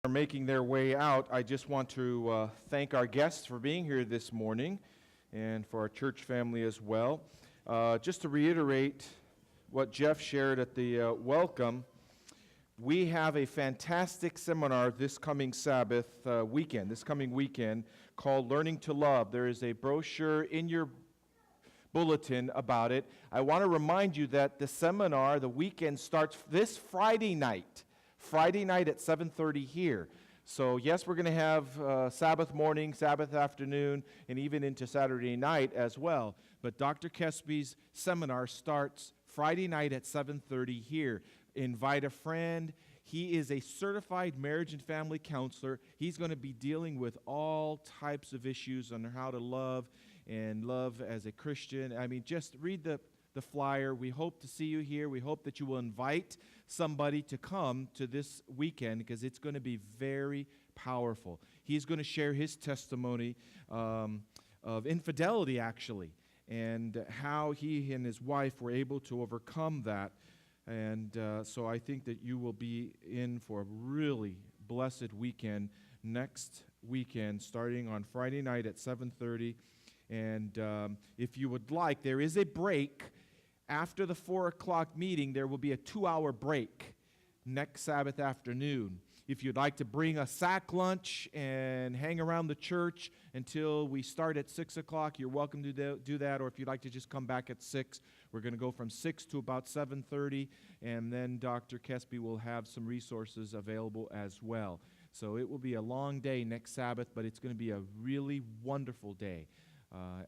Are making their way out, I just want to thank our guests for being here this morning and for our church family as well. Just to reiterate what Jeff shared at the welcome, we have a fantastic seminar this coming this coming weekend, called Learning to Love. There is a brochure in your bulletin about it. I want to remind you that the seminar, the weekend, starts this Friday night at 7:30 here. So yes, we're going to have Sabbath morning, Sabbath afternoon, and even into Saturday night as well. But Dr. Kesby's seminar starts Friday night at 7:30 here. Invite a friend. He is a certified marriage and family counselor. He's going to be dealing with all types of issues on how to love and love as a Christian. I mean, just read the flyer. We hope to see you here. We hope that you will invite somebody to come to this weekend because it's going to be very powerful. He's going to share his testimony of infidelity, actually, and how he and his wife were able to overcome that. And so I think that you will be in for a really blessed weekend next weekend, starting on Friday night at 7:30. And if you would like, there is a break. After the 4 o'clock meeting, there will be a 2-hour break next Sabbath afternoon. If you'd like to bring a sack lunch and hang around the church until we start at 6 o'clock, you're welcome to do that. Or if you'd like to just come back at 6, we're going to go from 6 to about 7:30, and then Dr. Kesby will have some resources available as well. So it will be a long day next Sabbath, but it's going to be a really wonderful day.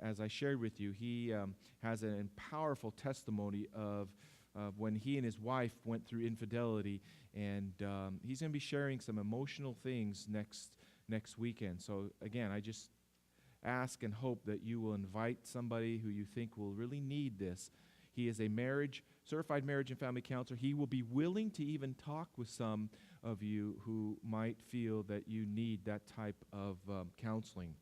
As I shared with you, he has a powerful testimony of when he and his wife went through infidelity, and he's going to be sharing some emotional things next weekend. So again, I just ask and hope that you will invite somebody who you think will really need this. He is a certified marriage and family counselor. He will be willing to even talk with some of you who might feel that you need that type of counseling.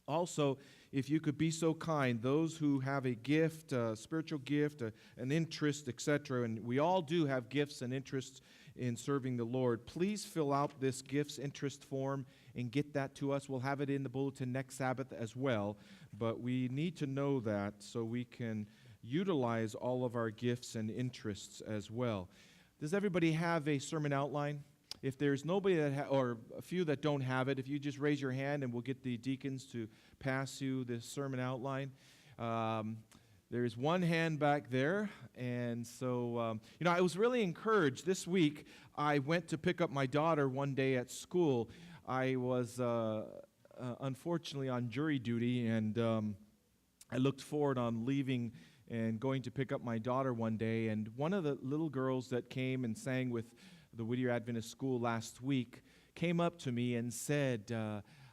Also, if you could be so kind, those who have a gift, a spiritual gift, an interest, etc., and we all do have gifts and interests in serving the Lord, please fill out this gifts interest form and get that to us. We'll have it in the bulletin next Sabbath as well, but we need to know that so we can utilize all of our gifts and interests as well. Does everybody have a sermon outline? If there's nobody or a few that don't have it, if you just raise your hand and we'll get the deacons to pass you this sermon outline. There's one hand back there, and so, I was really encouraged. This week, I went to pick up my daughter one day at school. I was unfortunately on jury duty, and I looked forward on leaving and going to pick up my daughter one day, and one of the little girls that came and sang with the Whittier Adventist School last week came up to me and said,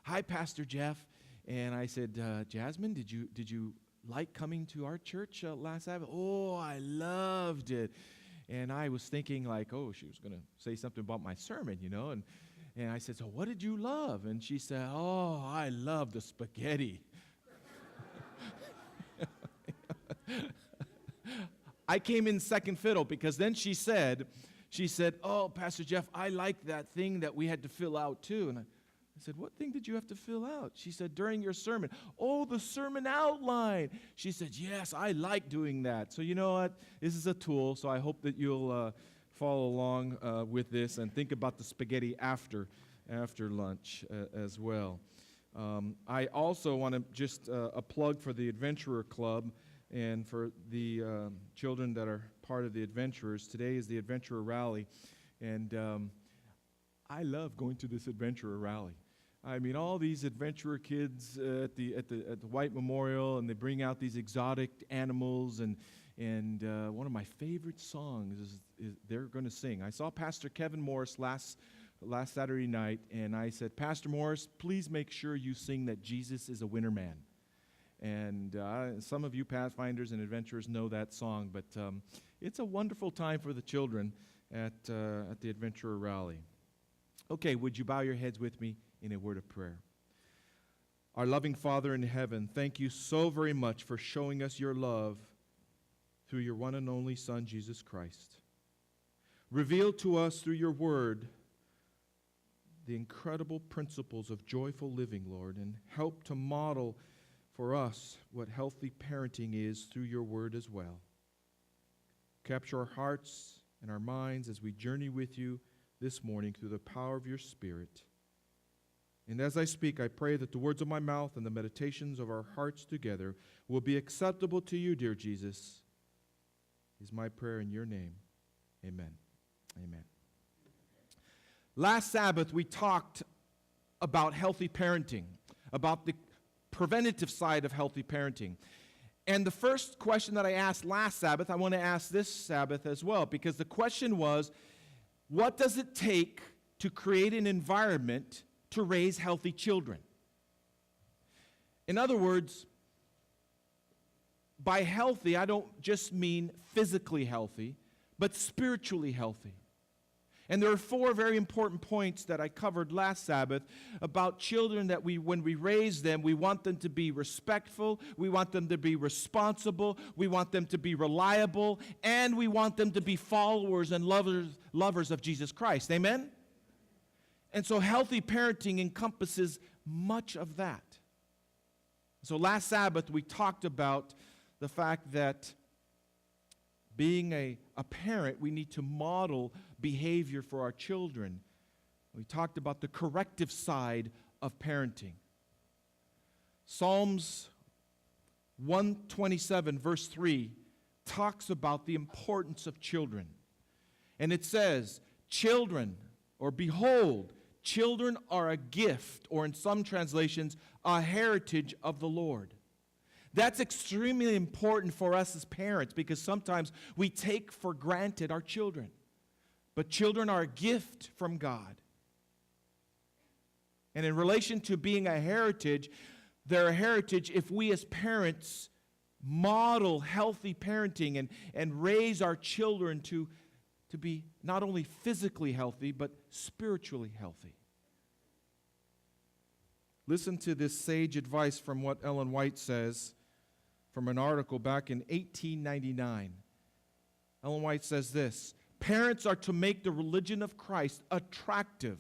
"Hi, Pastor Jeff." And I said, "Jasmine, did you like coming to our church last Sabbath?" "Oh, I loved it." And I was thinking like, oh, she was going to say something about my sermon, And I said, "So what did you love?" And she said, "Oh, I love the spaghetti." I came in second fiddle because then she said, "Oh, Pastor Jeff, I like that thing that we had to fill out too." And I said, "What thing did you have to fill out?" She said, "During your sermon." "Oh, the sermon outline." She said, "Yes, I like doing that." So you know what? This is a tool, so I hope that you'll follow along with this and think about the spaghetti after lunch as well. I also want to just a plug for the Adventurer Club and for the children that are part of the Adventurers. Today is the Adventurer Rally, and I love going to this Adventurer Rally. I mean, all these adventurer kids at the White Memorial, and they bring out these exotic animals, and one of my favorite songs is they're going to sing. I saw Pastor Kevin Morris last Saturday night, and I said, "Pastor Morris, please make sure you sing that Jesus is a winner man." And some of you Pathfinders and Adventurers know that song, but it's a wonderful time for the children at the Adventurer Rally. Okay, would you bow your heads with me in a word of prayer? Our loving Father in heaven, thank you so very much for showing us your love through your one and only Son, Jesus Christ. Reveal to us through your word the incredible principles of joyful living, Lord, and help to model for us what healthy parenting is through your word as well. Capture our hearts and our minds as we journey with you this morning through the power of your Spirit. And as I speak, I pray that the words of my mouth and the meditations of our hearts together will be acceptable to you, dear Jesus, is my prayer in your name. Amen. Amen. Last Sabbath, we talked about healthy parenting, about the preventative side of healthy parenting. And the first question that I asked last Sabbath, I want to ask this Sabbath as well, because the question was, what does it take to create an environment to raise healthy children? In other words, by healthy, I don't just mean physically healthy, but spiritually healthy. And there are 4 very important points that I covered last Sabbath about children that when we raise them, we want them to be respectful, we want them to be responsible, we want them to be reliable, and we want them to be followers and lovers of Jesus Christ. Amen? And so healthy parenting encompasses much of that. So last Sabbath, we talked about the fact that being a parent, we need to model behavior for our children. We talked about the corrective side of parenting. Psalms 127, verse 3, talks about the importance of children. And it says, children, or behold, children are a gift, or in some translations, a heritage of the Lord. That's extremely important for us as parents because sometimes we take for granted our children. But children are a gift from God. And in relation to being a heritage, they're a heritage if we as parents model healthy parenting and raise our children to be not only physically healthy, but spiritually healthy. Listen to this sage advice from what Ellen White says from an article back in 1899. Ellen White says this: parents are to make the religion of Christ attractive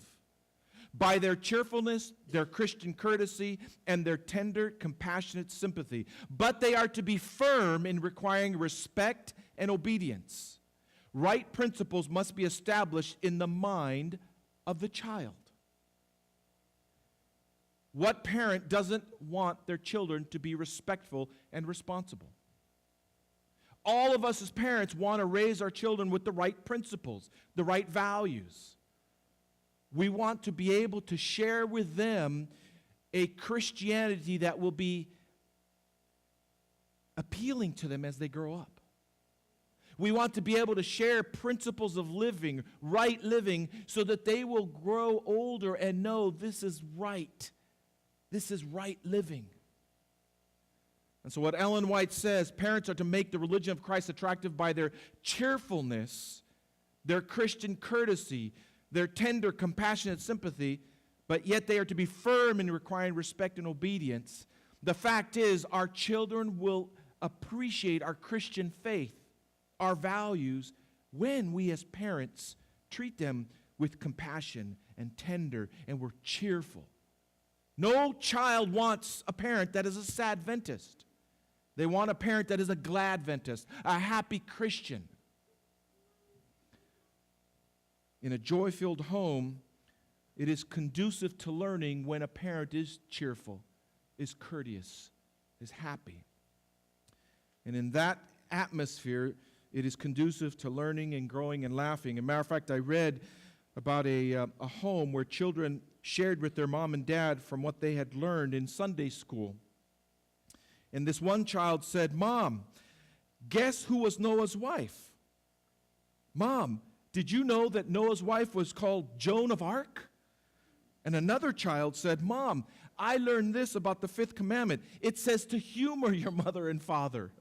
by their cheerfulness, their Christian courtesy, and their tender, compassionate sympathy. But they are to be firm in requiring respect and obedience. Right principles must be established in the mind of the child. What parent doesn't want their children to be respectful and responsible? All of us as parents want to raise our children with the right principles, the right values. We want to be able to share with them a Christianity that will be appealing to them as they grow up. We want to be able to share principles of living, right living, so that they will grow older and know this is right. This is right living. And so what Ellen White says, parents are to make the religion of Christ attractive by their cheerfulness, their Christian courtesy, their tender, compassionate sympathy, but yet they are to be firm in requiring respect and obedience. The fact is, our children will appreciate our Christian faith, our values, when we as parents treat them with compassion and tender and we're cheerful. No child wants a parent that is a sad Adventist. They want a parent that is a glad Adventist, a happy Christian. In a joy-filled home, it is conducive to learning when a parent is cheerful, is courteous, is happy. And in that atmosphere, it is conducive to learning and growing and laughing. As a matter of fact, I read about a home where children shared with their mom and dad from what they had learned in Sunday school. And this one child said, "Mom, guess who was Noah's wife? Mom, did you know that Noah's wife was called Joan of Arc?" And another child said, "Mom, I learned this about the 5th commandment. It says to humor your mother and father."